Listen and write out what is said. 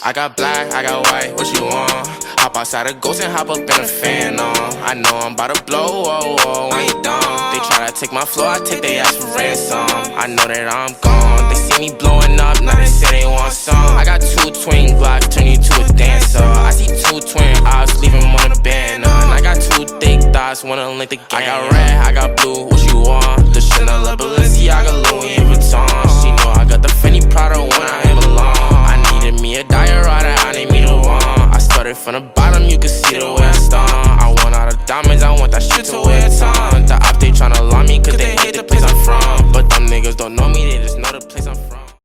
I got black, I got white, what you want? Hop outside a ghost and hop up in a fan on. I know I'm about to blow, oh, oh, when you done. They try to take my flow, I take they ass for ransom. I know that I'm gone, they see me blowing up, now they say they want some. I got 2 twin Glocks, turn you to a dancer. I see 2 twin eyes, leave them on a banner. And I got 2 thick thighs, wanna link the game. I got red, I got blue, what you want? The Chanel, Balenciaga, Louis Vuitton. She know I got the Fendi Prada when I am alone. I needed me a diorama, I need me the one. I started from the bottom, you can see the way I stung. I want all the diamonds, I want that shit to wear a ton. The op, they tryna lie me cause they hate the place I'm from. But them niggas don't know me, they just know the place I'm from.